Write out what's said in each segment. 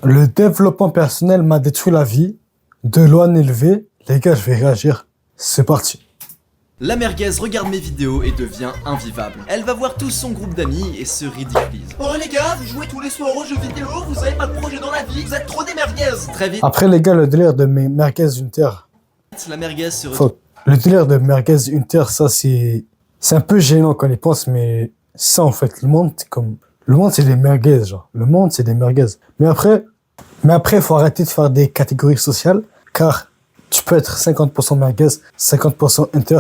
Le développement personnel m'a détruit la vie. De loin élevé. Les gars, je vais réagir. C'est parti. La merguez regarde mes vidéos et devient invivable. Elle va voir tout son groupe d'amis et se ridiculise. Oh les gars, vous jouez tous les soirs aux jeux vidéo, vous avez pas de projet dans la vie, vous êtes trop des merguez. Très vite, Après, les gars, le délire de mes merguez une terre. la merguez se retrouve. Le délire de merguez une terre, ça, c'est un peu gênant quand on y pense, mais ça, en fait, le monde, c'est comme, le monde, c'est des merguez, genre. Le monde, c'est des merguez. Mais après, faut arrêter de faire des catégories sociales, car tu peux être 50% merguez, 50% inter.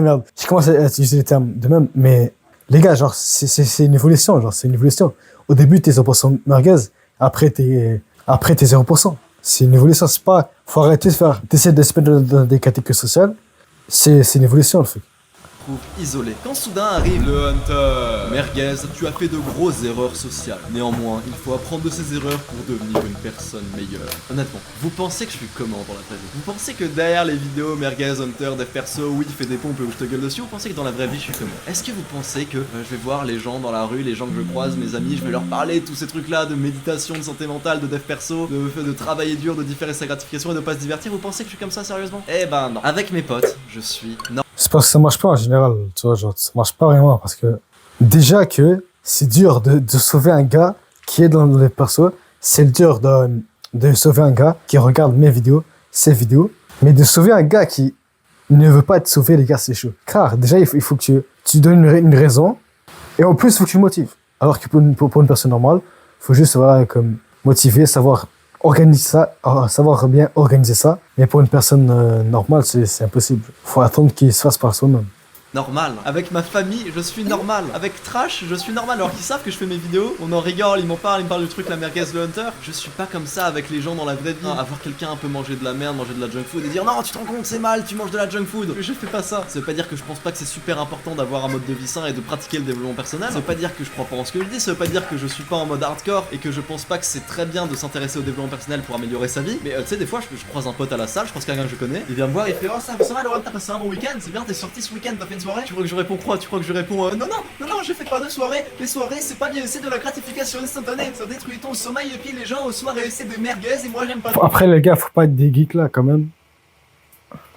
Merde, je commence à utiliser les termes de même, mais les gars, genre, c'est une évolution, genre, c'est une évolution. Au début, t'es 100% merguez, après, t'es 0%. C'est une évolution, c'est pas, faut arrêter de faire, d'essayer de se mettre dans des catégories sociales. C'est une évolution, le fait. Isolé. Quand soudain arrive le Hunter. Merguez, tu as fait de grosses erreurs sociales. Néanmoins, il faut apprendre de ces erreurs pour devenir une personne meilleure. Honnêtement, vous pensez que je suis comment dans la vraie vie? Vous pensez que derrière les vidéos Merguez, Hunter, Dev Perso, oui, il fait des pompes et où je te gueule dessus, vous pensez que dans la vraie vie je suis comment? Est-ce que vous pensez que je vais voir les gens dans la rue, les gens que je croise, mes amis, je vais leur parler de tous ces trucs-là, de méditation, de santé mentale, de Dev Perso, de travailler dur, de différer sa gratification et de pas se divertir? Vous pensez que je suis comme ça sérieusement? Eh ben non. Avec mes potes, je suis C'est parce que ça marche pas en général, tu vois, genre, ça marche pas vraiment, parce que déjà que c'est dur de sauver un gars qui est dans les persos, c'est dur de sauver un gars qui regarde mes vidéos, ses vidéos, mais de sauver un gars qui ne veut pas être sauvé, les gars, c'est chaud. Car déjà, il faut que tu donnes une raison, et en plus, il faut que tu le motives. Alors que pour une personne normale, il faut juste comme motiver, savoir organiser ça, savoir bien organiser ça, mais pour une personne normale, c'est impossible. Faut attendre qu'il se fasse par soi-même. normal. Avec ma famille, je suis normal. Avec Trash, je suis normal. Alors qu'ils savent que je fais mes vidéos, on en rigole, ils m'en parlent, ils me parlent du truc la merguez le Hunter. Je suis pas comme ça avec les gens dans la vraie vie. Avoir quelqu'un un peu manger de la merde, manger de la junk food et dire non, tu te rends compte, c'est mal, tu manges de la junk food. Je fais pas ça. Ça veut pas dire que je pense pas que c'est super important d'avoir un mode de vie sain et de pratiquer le développement personnel. Ça veut pas dire que je crois pas en ce que je dis. Ça veut pas dire que je suis pas en mode hardcore et que je pense pas que c'est très bien de s'intéresser au développement personnel pour améliorer sa vie. Mais tu sais, des fois, je croise un pote à la salle, je pense quelqu'un que je connais, il vient me voir, il fait oh ça va Laurent, t'as passé un bon week-end, c'est bien, t'es sorti ce week-end, t'as fait une soirée. Tu crois que je réponds quoi? Tu crois que je réponds non, je fais pas de soirée. Les soirées, c'est pas bien, c'est de la gratification instantanée. Ça détruit ton sommeil et puis les gens aux soirées, c'est des merguez et moi j'aime pas. Après, les gars, faut pas être des geeks là quand même.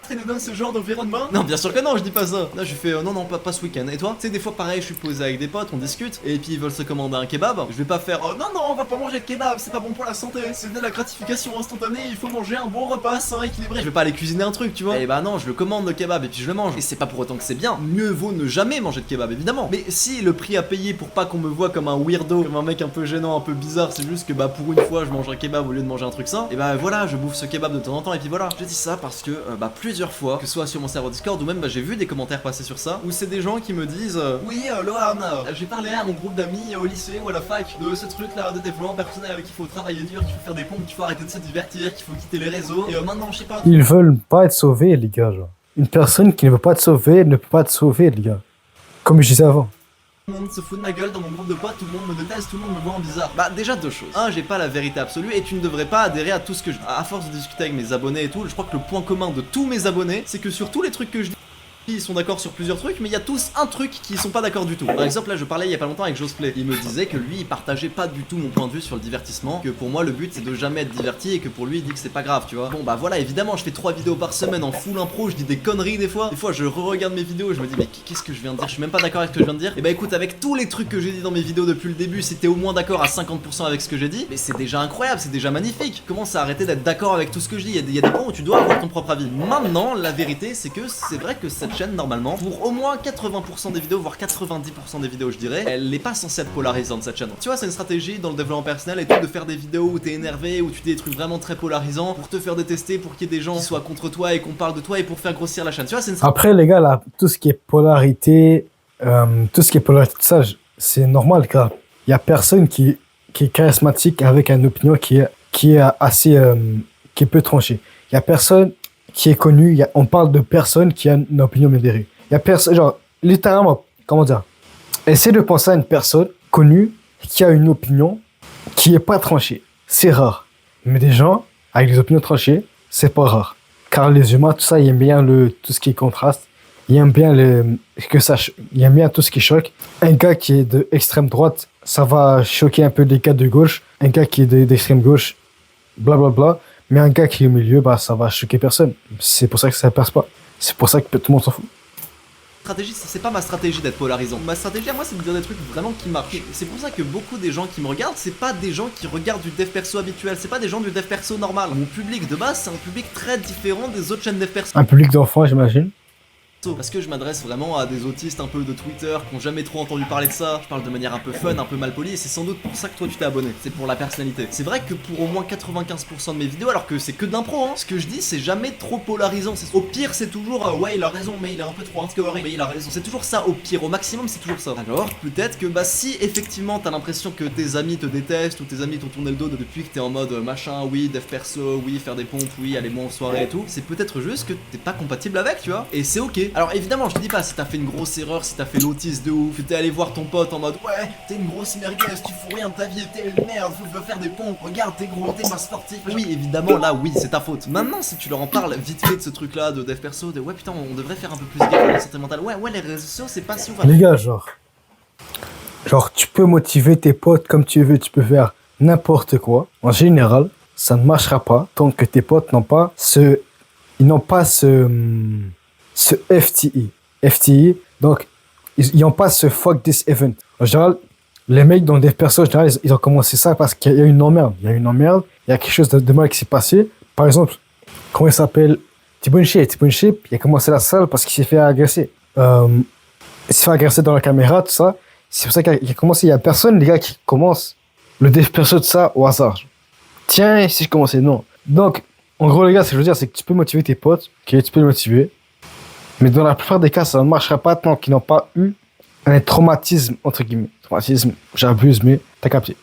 Traîner dans ce genre d'environnement? Non, bien sûr que non, je dis pas ça. Là, je fais non, pas ce week-end. Et toi? Tu sais, des fois, pareil, je suis posé avec des potes, on discute, et puis ils veulent se commander un kebab. Je vais pas faire oh non, on va pas manger de kebab, c'est pas bon pour la santé, c'est de la gratification instantanée, il faut manger un bon repas sain, équilibré. Je vais pas aller cuisiner un truc, tu vois. Et bah non, je le commande le kebab et puis je le mange. Et c'est pas pour autant que c'est bien. Mieux vaut ne jamais manger de kebab, évidemment. Mais si le prix à payer pour pas qu'on me voit comme un weirdo, comme un mec un peu gênant, un peu bizarre, c'est juste que bah pour une fois, je mange un kebab au lieu de manger un truc sain, et bah voilà, je bouffe ce kebab de temps en temps, et puis voilà. Je dis ça parce que plusieurs fois, que ce soit sur mon serveur Discord ou même j'ai vu des commentaires passer sur ça où c'est des gens qui me disent oui Lohan, j'ai parlé à mon groupe d'amis au lycée ou à la fac de ce truc là de développement personnel qu'il faut travailler dur, qu'il faut faire des pompes, qu'il faut arrêter de se divertir, qu'il faut quitter les réseaux et maintenant je sais pas. Ils veulent pas être sauvés, les gars, genre. Une personne qui ne veut pas être sauvée ne peut pas être sauvée, les gars. Comme je disais avant. Tout le monde se fout de ma gueule dans mon groupe de potes, tout le monde me déteste, tout le monde me voit en bizarre. Bah déjà deux choses. Un, j'ai pas la vérité absolue et tu ne devrais pas adhérer à tout ce que je dis. À force de discuter avec mes abonnés et tout, je crois que le point commun de tous mes abonnés, c'est que sur tous les trucs que je dis, ils sont d'accord sur plusieurs trucs, mais il y a tous un truc qui sont pas d'accord du tout. Par exemple, là je parlais il y a pas longtemps avec Josplay. Il me disait que lui il partageait pas du tout mon point de vue sur le divertissement, que pour moi le but c'est de jamais être diverti et que pour lui il dit que c'est pas grave, tu vois. Bon bah voilà, évidemment je fais 3 vidéos par semaine en full impro, je dis des conneries des fois. Des fois je re-regarde mes vidéos et je me dis mais qu'est-ce que je viens de dire? Je suis même pas d'accord avec ce que je viens de dire. Et bah écoute, avec tous les trucs que j'ai dit dans mes vidéos depuis le début, si t'es au moins d'accord à 50% avec ce que j'ai dit, mais c'est déjà incroyable, c'est déjà magnifique. Commence à arrêter d'être d'accord avec tout ce que je dis. Il y a des points où tu dois avoir ton propre avis. Maintenant, la vérité c'est que c'est vrai que cette chaîne normalement, pour au moins 80% des vidéos, voire 90% des vidéos je dirais, elle n'est pas censée être polarisante cette chaîne. Tu vois, c'est une stratégie dans le développement personnel et tout de faire des vidéos où t'es énervé, où tu dis des trucs vraiment très polarisants pour te faire détester, pour qu'il y ait des gens qui soient contre toi et qu'on parle de toi et pour faire grossir la chaîne. Tu vois, c'est une Après les gars, là, tout ce qui est polarité, ça, c'est normal car il y a personne qui est charismatique avec une opinion qui est assez, qui peut trancher. Il y a personne qui est connu, on parle de personne qui a une opinion modérée. Il y a personne, genre, littéralement, comment dire, essaie de penser à une personne connue qui a une opinion qui est pas tranchée. C'est rare. Mais des gens avec des opinions tranchées, c'est pas rare. Car les humains, tout ça, ils aiment bien tout ce qui est contraste. Ils aiment bien ils aiment bien tout ce qui choque. Un gars qui est de extrême droite ça va choquer un peu des gars de gauche, un gars qui est d'extrême gauche, blablabla. Mais un gars qui est au milieu, bah, ça va choquer personne. C'est pour ça que ça perce pas. C'est pour ça que tout le monde s'en fout. Stratégie, c'est pas ma stratégie d'être polarisant. Ma stratégie à moi, c'est de dire des trucs vraiment qui marchent. C'est pour ça que beaucoup des gens qui me regardent, c'est pas des gens qui regardent du dev perso habituel, c'est pas des gens du dev perso normal. Mon public de base, c'est un public très différent des autres chaînes dev perso. Un public d'enfants, j'imagine. Parce que je m'adresse vraiment à des autistes un peu de Twitter qui ont jamais trop entendu parler de ça. Je parle de manière un peu fun, un peu mal polie, et c'est sans doute pour ça que toi tu t'es abonné. C'est pour la personnalité. C'est vrai que pour au moins 95% de mes vidéos, alors que c'est que de l'impro, hein, ce que je dis c'est jamais trop polarisant. Au pire c'est toujours Ouais, il a raison, mais il est un peu trop hardcore. Mais il a raison. c'est toujours ça au pire, au maximum c'est toujours ça. Alors peut-être que bah si effectivement t'as l'impression que tes amis te détestent ou tes amis t'ont tourné le dos depuis que t'es en mode machin, oui, dev perso, oui, faire des pompes, oui, aller moins en soirée et tout, c'est peut-être juste que t'es pas compatible avec, tu vois. Et c'est ok. Alors évidemment je te dis pas si t'as fait une grosse erreur, si t'as fait l'autiste de ouf, que t'es allé voir ton pote en mode Ouais, t'es une grosse merguez, tu fous rien de ta vie, t'es une merde, faut faire des pompes, regarde, t'es gros, t'es pas sportif. oui, évidemment, là, oui, c'est ta faute. Maintenant, si tu leur en parles vite fait de ce truc-là, de dev perso, de ouais, putain, on devrait faire un peu plus gaffe à la santé mentale. Ouais, les réseaux sociaux, c'est pas si ouf. Les gars, genre, tu peux motiver tes potes comme tu veux, tu peux faire n'importe quoi. En général, ça ne marchera pas tant que tes potes n'ont pas ce FTI. FTI, donc, ils n'ont pas ce fuck this event. En général, les mecs dans des personnes, en général, ils ont commencé ça parce qu'il y a une emmerde. Il y a une emmerde, il y a quelque chose de mal qui s'est passé. Par exemple, comment il s'appelle? Tibunship, il a commencé la salle parce qu'il s'est fait agresser. Il s'est fait agresser dans la caméra, tout ça. C'est pour ça qu'il a commencé. Il y a personne, les gars, qui commence le dev perso de ça au hasard. Tiens, si je commençais, non. Donc, en gros, les gars, ce que je veux dire, c'est que tu peux motiver tes potes, ok, tu peux les motiver. Mais dans la plupart des cas, ça ne marchera pas tant qu'ils n'ont pas eu un traumatisme, entre guillemets. Traumatisme, j'abuse, mais t'as capté.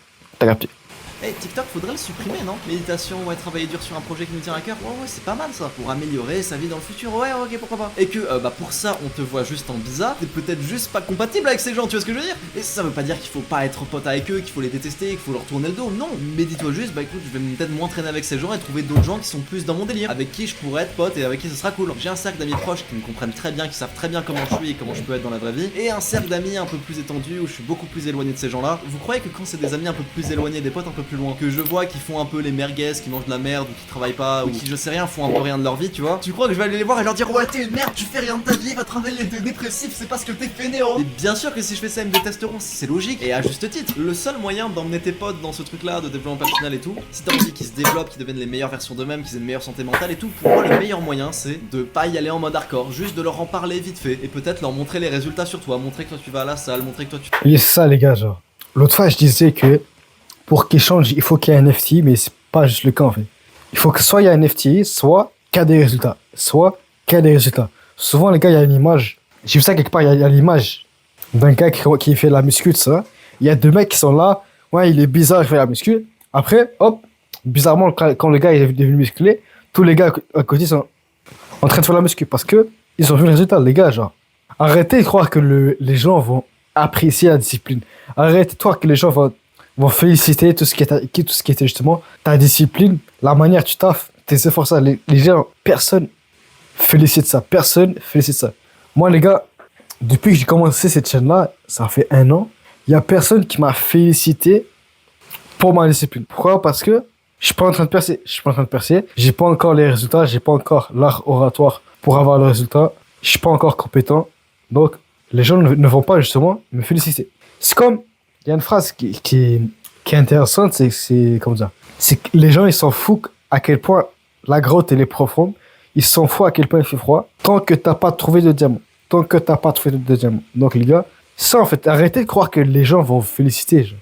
Hey, TikTok, faudrait le supprimer, non? Méditation, ouais, travailler dur sur un projet qui nous tient à cœur. Ouais, c'est pas mal ça. Pour améliorer sa vie dans le futur. Ouais, ok, pourquoi pas. Et que, bah, pour ça, on te voit juste en bizarre. T'es peut-être juste pas compatible avec ces gens, tu vois ce que je veux dire? Et ça veut pas dire qu'il faut pas être pote avec eux, qu'il faut les détester, qu'il faut leur tourner le dos. Non, mais dis-toi juste, bah écoute, je vais peut-être moins traîner avec ces gens et trouver d'autres gens qui sont plus dans mon délire. Avec qui je pourrais être pote et avec qui ce sera cool. J'ai un cercle d'amis proches qui me comprennent très bien, qui savent très bien comment je suis et comment je peux être dans la vraie vie. Et un cercle d'amis un peu plus étendu où je suis beaucoup plus éloigné de ces gens-là. Vous croyez que quand c'est des amis un peu plus éloignés, des potes un peu plus loin, que je vois qui font un peu les merguez, qui mangent de la merde ou qui travaillent pas ou qui je sais rien font un peu rien de leur vie, tu vois. Tu crois que je vais aller les voir et leur dire Ouais, t'es une merde, tu fais rien de ta vie, va travailler, t'es dépressif, c'est parce que t'es fainéant. Et bien sûr que si je fais ça, ils me détesteront, c'est logique et à juste titre. Le seul moyen d'emmener tes potes dans ce truc-là de développement personnel et tout, si t'as envie qu'ils se développent, qu'ils deviennent les meilleures versions d'eux-mêmes, qu'ils aient une meilleure santé mentale et tout, pour moi le meilleur moyen c'est de pas y aller en mode hardcore, juste de leur en parler vite fait et peut-être leur montrer les résultats sur toi, montrer que toi tu vas à la salle, montrer que toi tu... Et c'est ça, les gars, genre. L'autre fois, je disais que pour qu'il change, il faut qu'il y ait un FTI, mais c'est pas juste le cas, en fait. Il faut que soit il y a un FTI, soit qu'il y a des résultats. Souvent, les gars, il y a une image. J'ai vu ça quelque part, il y a l'image d'un gars qui fait la muscu, tout ça. Il y a deux mecs qui sont là. Ouais, il est bizarre, il fait la muscu. Après, hop, bizarrement, quand le gars est devenu musclé, tous les gars à côté sont en train de faire la muscu parce que ils ont vu le résultat, les gars, genre. Arrêtez de croire que les gens vont apprécier la discipline. Arrêtez de croire que les gens vont féliciter tout ce qui était justement ta discipline, la manière tu taffes, tes efforts, ça. Les gens, personne félicite ça. Moi, les gars, depuis que j'ai commencé cette chaîne-là, ça fait 1 an, il y a personne qui m'a félicité pour ma discipline. Pourquoi? Parce que je suis pas en train de percer. J'ai pas encore les résultats, j'ai pas encore l'art oratoire pour avoir le résultat. Je suis pas encore compétent. Donc, les gens ne vont pas justement me féliciter. C'est comme, il y a une phrase qui est intéressante, c'est comme ça. C'est que les gens, ils s'en foutent à quel point la grotte, elle est profonde. Ils s'en foutent à quel point il fait froid. Tant que t'as pas trouvé de diamant. Donc, les gars, ça, en fait, arrêtez de croire que les gens vont vous féliciter, genre,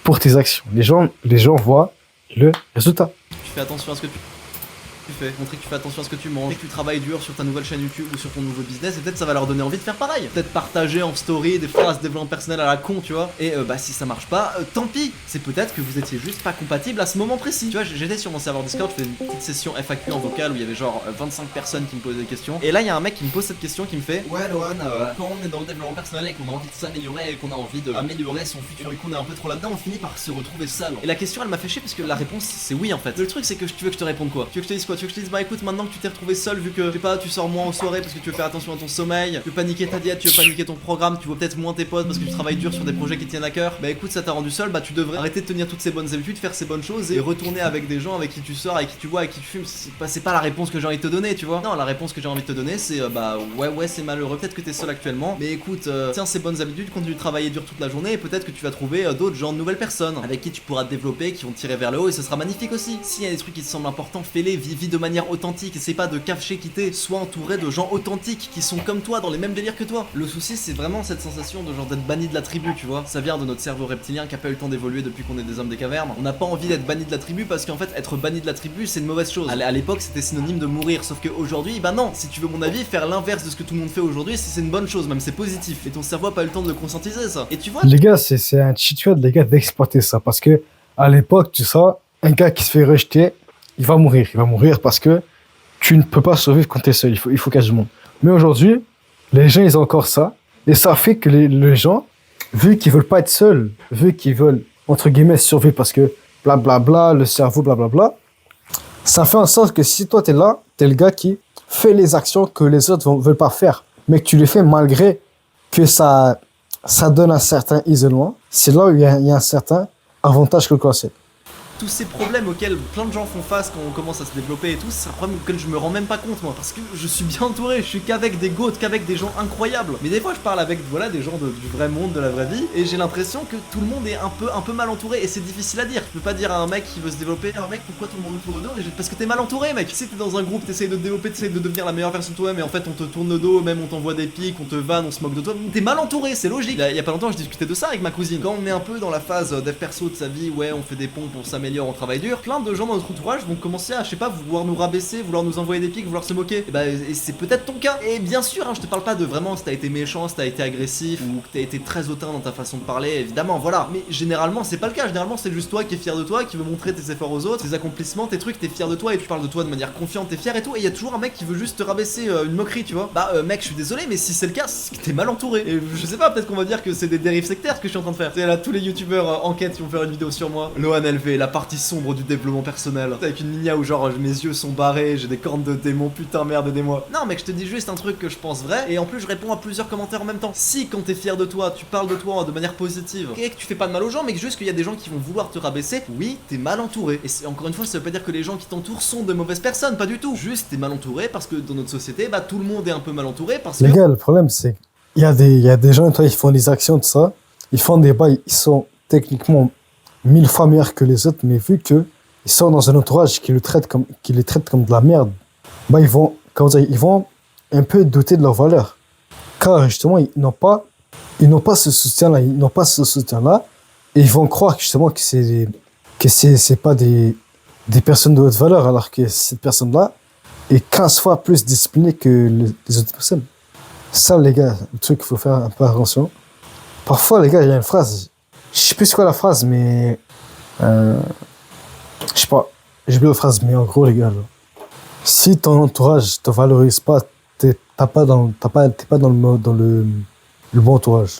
pour tes actions. Les gens voient le résultat. Tu fais attention à ce que tu fais, montrer que tu fais attention à ce que tu manges, et que tu travailles dur sur ta nouvelle chaîne YouTube ou sur ton nouveau business, et peut-être ça va leur donner envie de faire pareil. Peut-être partager en story des phrases de développement personnel à la con, tu vois. Et bah si ça marche pas, tant pis. C'est peut-être que vous étiez juste pas compatible à ce moment précis. Tu vois, j'étais sur mon serveur Discord, je faisais une petite session FAQ en vocal où il y avait genre 25 personnes qui me posaient des questions. Et là il y a un mec qui me pose cette question qui me fait Ouais, Lohan, quand on est dans le développement personnel et qu'on a envie de s'améliorer et qu'on a envie d'améliorer son futur et qu'on est un peu trop là-dedans, on finit par se retrouver seul. Et la question elle m'a fait chier parce que la réponse c'est oui en fait. Le truc c'est que tu veux que je te réponde quoi? Tu veux que je te dise quoi? quoi. Tu veux que je te dise, bah écoute, maintenant que tu t'es retrouvé seul, vu que, je sais pas, tu sors moins en soirée parce que tu veux faire attention à ton sommeil, tu veux paniquer ta diète, tu veux paniquer ton programme, tu vois peut-être moins tes potes parce que tu travailles dur sur des projets qui tiennent à cœur, bah écoute, ça t'a rendu seul, bah tu devrais arrêter de tenir toutes ces bonnes habitudes, faire ces bonnes choses et retourner avec des gens avec qui tu sors, avec qui tu bois, avec qui tu fumes. C'est pas la réponse que j'ai envie de te donner, tu vois. Non, la réponse que j'ai envie de te donner, c'est bah ouais, c'est malheureux, peut-être que t'es seul actuellement, mais écoute, tiens ces bonnes habitudes, continue de travailler dur toute la journée et peut-être que tu vas trouver d'autres gens, de nouvelles personnes avec qui tu pourras te développer, qui vont te tirer vers le haut et ce sera magnifique aussi. S'il y a des trucs qui te semblent importants, fais-les, vis de manière authentique, essaye pas de cacher qui t'es, sois entouré de gens authentiques qui sont comme toi, dans les mêmes délires que toi. Le souci, c'est vraiment cette sensation de genre d'être banni de la tribu, tu vois. Ça vient de notre cerveau reptilien qui a pas eu le temps d'évoluer depuis qu'on est des hommes des cavernes. On n'a pas envie d'être banni de la tribu parce qu'en fait, être banni de la tribu, c'est une mauvaise chose. À l'époque, c'était synonyme de mourir, sauf qu'aujourd'hui, bah non, si tu veux mon avis, faire l'inverse de ce que tout le monde fait aujourd'hui, c'est une bonne chose, même c'est positif. Et ton cerveau a pas eu le temps de le conscientiser, ça. Et tu vois, Les gars, c'est un cheat code, les gars, d'exploiter ça. Parce que, à l'époque, tu sais, un gars qui se fait rejeter, il va mourir. Il va mourir parce que tu ne peux pas survivre quand t'es seul. Il faut quasiment. Mais aujourd'hui, les gens, ils ont encore ça. Et ça fait que les gens, vu qu'ils veulent pas être seuls, vu qu'ils veulent, entre guillemets, survivre parce que blablabla, le cerveau, blablabla, ça fait en sorte que si toi t'es là, t'es le gars qui fait les actions que les autres veulent pas faire, mais que tu les fais malgré que ça donne un certain isolement. C'est là où il y a un certain avantage que le concept. tous ces problèmes auxquels plein de gens font face quand on commence à se développer et tout, c'est un problème auquel je me rends même pas compte moi, parce que je suis bien entouré, je suis qu'avec des goats, qu'avec des gens incroyables. Mais des fois je parle avec voilà des gens du vrai monde, de la vraie vie, et j'ai l'impression que tout le monde est un peu mal entouré, et c'est difficile à dire. Je peux pas dire à un mec qui veut se développer, ah mec pourquoi tout le monde tourne le dos, parce que t'es mal entouré mec. Si t'es dans un groupe, t'essayes de te développer, t'essayes de devenir la meilleure version de toi-même, et en fait on te tourne le dos, même on t'envoie des pics, on te vanne, on se moque de toi, t'es mal entouré, c'est logique. Il y a pas longtemps je discutais de ça avec ma cousine. Quand on est un peu dans la phase dev perso de sa vie, ouais on fait des pompes, on s'améliore, on travaille dur, plein de gens dans notre entourage vont commencer à, je sais pas, vouloir nous rabaisser, vouloir nous envoyer des pics, vouloir se moquer. Et c'est peut-être ton cas. Et bien sûr, hein, je te parle pas de vraiment si t'as été méchant, si t'as été agressif ou que t'as été très hautain dans ta façon de parler, évidemment, voilà. Mais généralement, c'est pas le cas. Généralement, c'est juste toi qui es fier de toi, qui veut montrer tes efforts aux autres, tes accomplissements, tes trucs, t'es fier de toi et tu parles de toi de manière confiante, t'es fier et tout. Et il y a toujours un mec qui veut juste te rabaisser une moquerie, tu vois. Mec, je suis désolé, mais si c'est le cas, c'est que t'es mal entouré. Et je sais pas, peut-être qu'on va dire que c'est des dérives sectaires ce que je suis en train de faire. C'est là, tous les youtubeurs enquête qui vont faire une vidéo sur moi. Lohan LV, la partie sombre du développement personnel. Avec une ligne où genre mes yeux sont barrés, j'ai des cornes de démon, putain merde aidez-moi. Non mec, je te dis juste un truc que je pense vrai et en plus je réponds à plusieurs commentaires en même temps. Si quand t'es fier de toi, tu parles de toi de manière positive et que tu fais pas de mal aux gens, mais que juste qu'il y a des gens qui vont vouloir te rabaisser, oui, t'es mal entouré. Et encore une fois, ça veut pas dire que les gens qui t'entourent sont de mauvaises personnes, pas du tout. Juste t'es mal entouré parce que dans notre société, tout le monde est un peu mal entouré parce que... Les gars, le problème c'est qu'il y a des gens, toi, ils font des actions de ça, ils font des bails, ils sont techniquement 1000 fois meilleurs que les autres, mais vu que ils sont dans un entourage qui les traite comme de la merde, ils vont un peu douter de leur valeur. Car justement, ils n'ont pas ce soutien-là, et ils vont croire justement que c'est pas des personnes de haute valeur, alors que cette personne-là est 15 fois plus disciplinée que les autres personnes. Ça, les gars, le truc, il faut faire un peu attention. Parfois, les gars, il y a une phrase, je sais plus c'est quoi la phrase, mais... je sais pas, j'ai oublié la phrase, mais en gros, les gars, là, si ton entourage te valorise pas, t'es pas dans le bon entourage.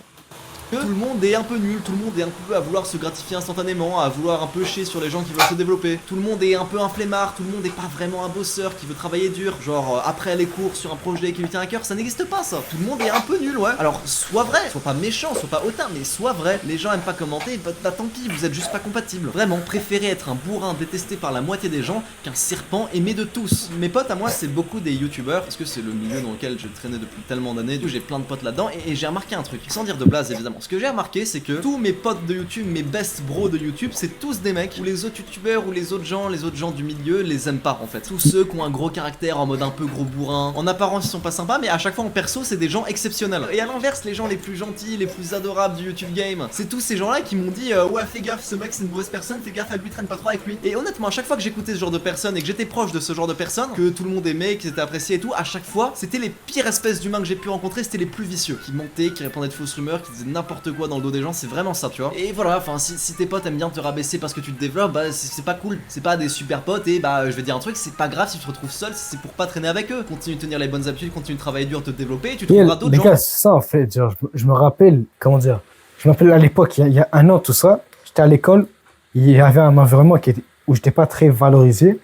Tout le monde est un peu nul, tout le monde est un peu à vouloir se gratifier instantanément, à vouloir un peu chier sur les gens qui veulent se développer. Tout le monde est un peu un flemmard, tout le monde est pas vraiment un bosseur qui veut travailler dur. Genre après les cours sur un projet qui lui tient à cœur, ça n'existe pas ça. Tout le monde est un peu nul, ouais. Alors sois vrai, sois pas méchant, sois pas hautain, mais sois vrai. Les gens aiment pas commenter, tant pis, vous êtes juste pas compatibles. Vraiment, préférez être un bourrin détesté par la moitié des gens qu'un serpent aimé de tous. Mes potes à moi, c'est beaucoup des youtubeurs, parce que c'est le milieu dans lequel je traînais depuis tellement d'années, j'ai plein de potes là-dedans, et j'ai remarqué un truc, sans dire de blase évidemment. Ce que j'ai remarqué, c'est que tous mes potes de YouTube, mes best bros de YouTube, c'est tous des mecs où les autres youtubeurs ou les autres gens du milieu les aiment pas en fait. Tous ceux qui ont un gros caractère en mode un peu gros bourrin. En apparence ils sont pas sympas, mais à chaque fois en perso c'est des gens exceptionnels. Et à l'inverse, les gens les plus gentils, les plus adorables du YouTube game, c'est tous ces gens-là qui m'ont dit ouais fais gaffe, ce mec c'est une mauvaise personne, fais gaffe à lui, traîne pas trop avec lui. Et honnêtement, à chaque fois que j'écoutais ce genre de personnes et que j'étais proche de ce genre de personnes, que tout le monde aimait, qu'ils étaient appréciés et tout, à chaque fois c'était les pires espèces d'humains que j'ai pu rencontrer, c'était les plus vicieux, qui mentaient, qui répandaient de fausses rumeurs, qui disaient n'importe quoi dans le dos des gens, c'est vraiment ça, tu vois. Et voilà, enfin si tes potes aiment bien te rabaisser parce que tu te développes, c'est pas cool, c'est pas des super potes et je vais dire un truc, c'est pas grave si tu te retrouves seul, c'est pour pas traîner avec eux. Continue de tenir les bonnes habitudes, continue de travailler dur, te développer et tu trouveras d'autres gens. Les gars, c'est ça en fait, genre, je me rappelle, comment dire, je me rappelle à l'époque, il y a un an, tout ça, j'étais à l'école, il y avait un environnement où j'étais pas très valorisé,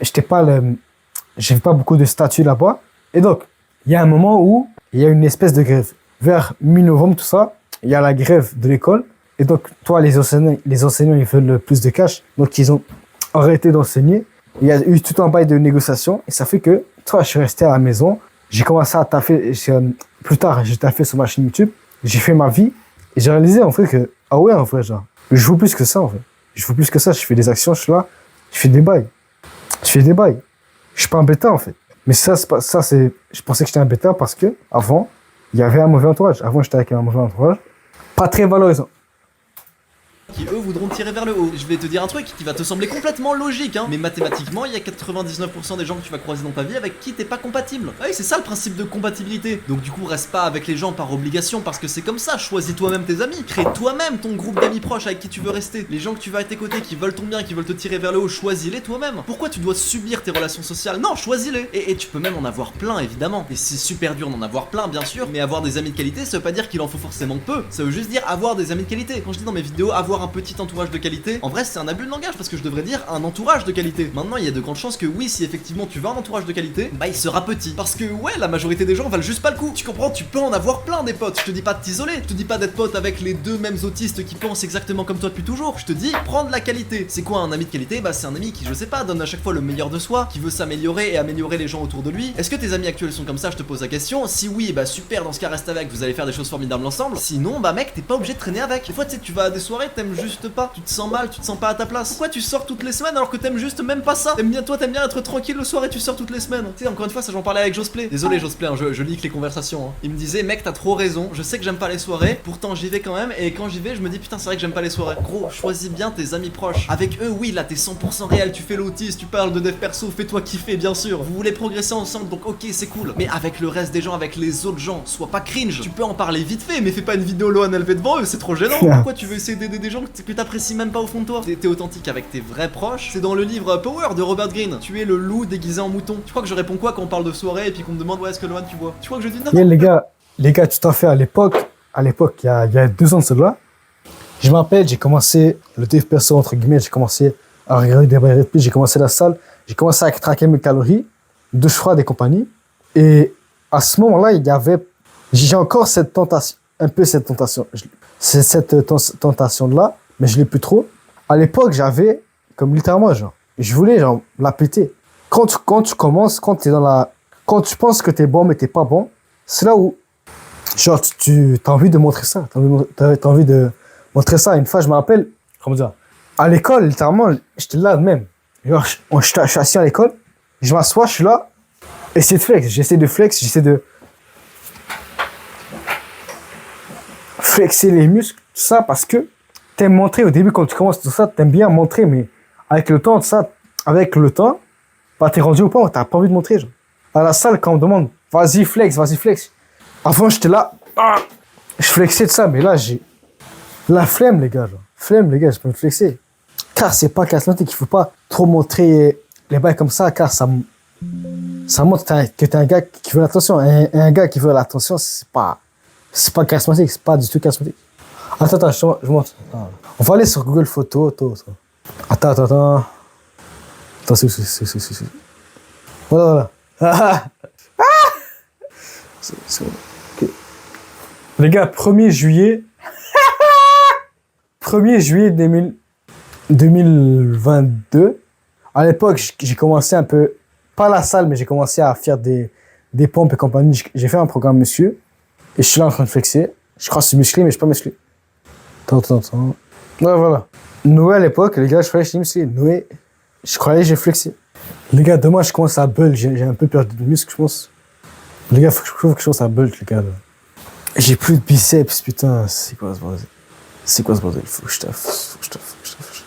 J'étais pas j'avais pas beaucoup de statut là-bas. Et donc, il y a un moment où il y a une espèce de grève. Vers mi-novembre, tout ça, il y a la grève de l'école. Et donc, toi, les enseignants, ils veulent plus de cash. Donc, ils ont arrêté d'enseigner. Il y a eu tout un bail de négociation. Et ça fait que, toi, je suis resté à la maison. J'ai commencé à taffer. Plus tard, j'ai taffé sur ma chaîne YouTube. J'ai fait ma vie. Et j'ai réalisé, en fait, que, ah ouais, en vrai, genre, je vaux plus que ça, en fait. Je vaux plus que ça. Je fais des actions, je suis là. Je fais des bails. Je suis pas un bêta, en fait. Mais ça, je pensais que j'étais un bêta parce que, avant, il y avait un mauvais entourage. Avant, j'étais avec un mauvais entourage. Pas très valorisant. Qui eux voudront tirer vers le haut. Je vais te dire un truc qui va te sembler complètement logique, hein. Mais mathématiquement, il y a 99% des gens que tu vas croiser dans ta vie avec qui t'es pas compatible. Oui, c'est ça le principe de compatibilité. Donc du coup, reste pas avec les gens par obligation parce que c'est comme ça. Choisis toi-même tes amis. Crée toi-même ton groupe d'amis proches avec qui tu veux rester. Les gens que tu vas à tes côtés, qui veulent ton bien, qui veulent te tirer vers le haut, choisis-les toi-même. Pourquoi tu dois subir tes relations sociales? Non, choisis-les. Et tu peux même en avoir plein, évidemment. Et c'est super dur d'en avoir plein, bien sûr. Mais avoir des amis de qualité, ça veut pas dire qu'il en faut forcément peu. Ça veut juste dire avoir des amis de qualité. Quand je dis dans mes vidéos avoir un petit entourage de qualité, en vrai c'est un abus de langage parce que je devrais dire un entourage de qualité. Maintenant il y a de grandes chances que oui, si effectivement tu veux un entourage de qualité, bah il sera petit. Parce que ouais, la majorité des gens valent juste pas le coup. Tu comprends, tu peux en avoir plein des potes. Je te dis pas de t'isoler, je te dis pas d'être pote avec les deux mêmes autistes qui pensent exactement comme toi depuis toujours. Je te dis prendre la qualité. C'est quoi un ami de qualité? Bah c'est un ami qui, je sais pas, donne à chaque fois le meilleur de soi, qui veut s'améliorer et améliorer les gens autour de lui. Est-ce que tes amis actuels sont comme ça? Je te pose la question. Si oui, bah super, dans ce cas reste avec, vous allez faire des choses formidables ensemble. Sinon bah mec, t'es pas obligé de traîner avec. Des fois tu sais, tu vas à des soirées, t'aimes juste pas, tu te sens mal, tu te sens pas à ta place. Pourquoi tu sors toutes les semaines alors que t'aimes juste même pas ça? T'aimes bien être tranquille le soir et tu sors toutes les semaines. Tu sais, encore une fois, ça j'en parlais avec Josplay. Désolé Josplay, hein, je lis que les conversations. Hein. Il me disait mec, t'as trop raison, je sais que j'aime pas les soirées, pourtant j'y vais quand même, et quand j'y vais, je me dis putain, c'est vrai que j'aime pas les soirées. Gros, choisis bien tes amis proches. Avec eux, oui, là t'es 100% réel, tu fais l'autiste, tu parles de dev perso, fais-toi kiffer, bien sûr. Vous voulez progresser ensemble, donc ok, c'est cool. Mais avec le reste des gens, avec les autres gens, sois pas cringe. Tu peux en parler vite fait, mais fais pas une vidéo low LV devant eux, c'est trop gênant. Pourquoi tu veux essayer d'aider des gens que t'apprécies même pas au fond de toi? T'es authentique avec tes vrais proches. C'est dans le livre Power de Robert Greene. Tu es le loup déguisé en mouton. Tu crois que je réponds quoi quand on parle de soirée et puis qu'on me demande ouais, est-ce que Lohan tu vois? Tu crois que je dis non? Yeah, les gars, tout à fait, à l'époque, il y a 2 ans de cela, je m'appelle, j'ai commencé le dev perso, entre guillemets, j'ai commencé à regarder des barres de plus, j'ai commencé la salle, j'ai commencé à traquer mes calories, douche froide et compagnie. Et à ce moment-là, j'ai encore cette tentation, cette tentation-là, mais je l'ai plus trop. À l'époque, j'avais, comme littéralement, genre, je voulais, genre, la péter. Quand tu commences, quand tu penses que t'es bon, mais t'es pas bon, c'est là où, genre, t'as envie de montrer ça. T'as envie de montrer ça. Une fois, je me rappelle, comment dire, à l'école, littéralement, j'étais là de même. Genre, je suis assis à l'école, je m'assois, je suis là, essayer de flex. J'essaie de flexer les muscles, tout ça, parce que t'aimes montrer au début, quand tu commences tout ça, t'aimes bien montrer, mais avec le temps, bah, t'es rendu au point où t'as pas envie de montrer, genre. À la salle, quand on me demande, vas-y flex. Avant, j'étais là, je flexais de ça, mais là, j'ai la flemme, les gars, genre. Je peux me flexer. Car c'est pas charismatique, il faut pas trop montrer les bails comme ça, car ça montre que t'es un gars qui veut l'attention. Un gars qui veut l'attention, c'est pas charismatique, c'est pas du tout charismatique. Attends, je montre. On va aller sur Google Photos. Attends. Attends, c'est. Voilà. C'est bon. Okay. Les gars, 1er juillet. 1er juillet 2022. À l'époque, j'ai commencé un peu, pas la salle, mais j'ai commencé à faire des pompes et compagnie. J'ai fait un programme monsieur. Et je suis là en train de flexer. Je crois que c'est musclé, mais je suis pas musclé. Attends. Ouais, voilà. Noé à l'époque, les gars, je croyais que j'étais musclé. Noé, je croyais que j'ai flexé. Les gars, demain, je commence à bulk. J'ai un peu perdu de muscle, je pense. Les gars, faut que je commence à bulk, les gars. J'ai plus de biceps, putain. C'est quoi ce bordel? Faut que je taffe.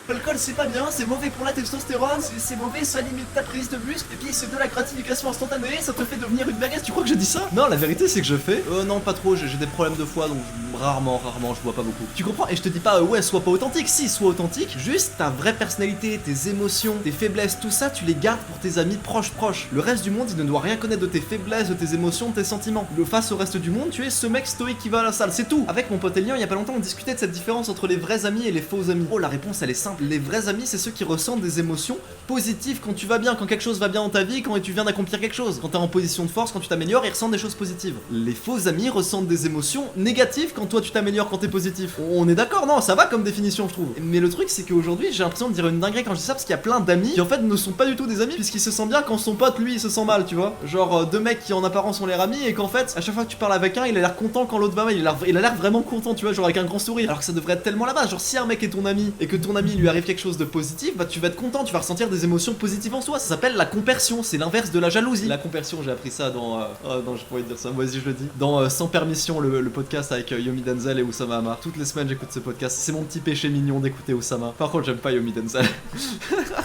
L'alcool c'est pas bien, c'est mauvais pour la testostérone, c'est mauvais, ça limite ta prise de muscle, et puis c'est de la gratification instantanée, ça te fait devenir une merguez. Tu crois que je dis ça? Non, la vérité c'est que je fais. Non, pas trop, j'ai des problèmes de foie donc rarement, je bois pas beaucoup. Tu comprends? Et je te dis pas, ouais, sois pas authentique. Si, sois authentique, juste ta vraie personnalité, tes émotions, tes faiblesses, tout ça, tu les gardes pour tes amis proches. Le reste du monde, il ne doit rien connaître de tes faiblesses, de tes émotions, de tes sentiments. Face au reste du monde, tu es ce mec stoïque qui va à la salle, c'est tout. Avec mon pote Elian, il y a pas longtemps, on discutait de cette différence entre les vrais amis et les faux amis. Oh, la réponse elle est simple. les vrais amis, c'est ceux qui ressentent des émotions positives quand tu vas bien, quand quelque chose va bien dans ta vie, quand tu viens d'accomplir quelque chose. Quand t'es en position de force, quand tu t'améliores, ils ressentent des choses positives. Les faux amis ressentent des émotions négatives quand toi tu t'améliores, quand t'es positif. On est d'accord, non, ça va comme définition, je trouve. Mais le truc, c'est qu'aujourd'hui, j'ai l'impression de dire une dinguerie quand je dis ça, parce qu'il y a plein d'amis qui en fait ne sont pas du tout des amis, puisqu'ils se sentent bien quand son pote, lui, il se sent mal, tu vois. Genre deux mecs qui en apparence ont l'air amis, et qu'en fait, à chaque fois que tu parles avec un, il a l'air content quand l'autre va mal, il a l'air vraiment content, tu vois, genre avec un grand sourire. Alors que ça devrait être tellement la base. Genre si un mec est ton ami et que ton ami lui arrive quelque chose de positif, bah tu vas être content, tu vas ressentir des émotions positives en soi. Ça s'appelle la compersion, c'est l'inverse de la jalousie. La compersion, j'ai appris ça dans non, je pourrais dire ça, vas-y, je le dis. Dans Sans permission, le podcast avec Yomi Denzel et Oussama Hamar. Toutes les semaines, j'écoute ce podcast. C'est mon petit péché mignon d'écouter Oussama. Par contre, j'aime pas Yomi Denzel.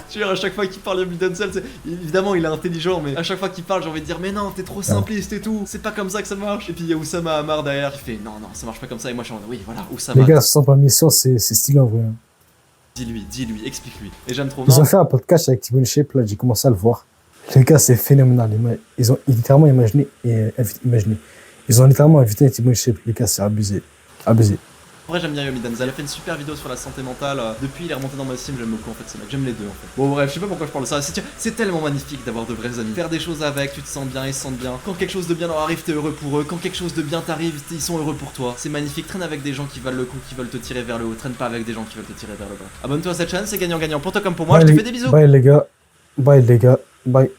Tu vois, à chaque fois qu'il parle Yomi Denzel, évidemment, il est intelligent, mais à chaque fois qu'il parle, j'ai envie de dire, mais non, t'es trop simpliste et tout. C'est pas comme ça que ça marche. Et puis il y a Oussama Hamar derrière qui fait, non, ça marche pas comme ça. Et moi, je suis en mode, oui, voilà, Oussama. Les gars, sans permission, c'est stylé en vrai. Dis-lui, explique-lui. Et j'aime trop. Ils ont fait un podcast avec Thibaut Shape, là, j'ai commencé à le voir. Les gars, c'est phénoménal. Ils ont littéralement imaginé. Ils ont littéralement invité Thibaut Shape. Les gars, c'est abusé. Abusé. En vrai, j'aime bien Yomi Denzel. Il a fait une super vidéo sur la santé mentale. Depuis, il est remonté dans ma sim. J'aime beaucoup en fait ce mec. J'aime les deux en fait. Bon, bref, je sais pas pourquoi je parle de ça. C'est tellement magnifique d'avoir de vrais amis. Faire des choses avec, tu te sens bien, ils se sentent bien. Quand quelque chose de bien leur arrive, t'es heureux pour eux. Quand quelque chose de bien t'arrive, ils sont heureux pour toi. C'est magnifique. Traîne avec des gens qui valent le coup, qui veulent te tirer vers le haut. Traîne pas avec des gens qui veulent te tirer vers le bas. Abonne-toi à cette chaîne, c'est gagnant-gagnant. Pour toi comme pour moi, je te fais des bisous. Bye les gars. Bye les gars. Bye.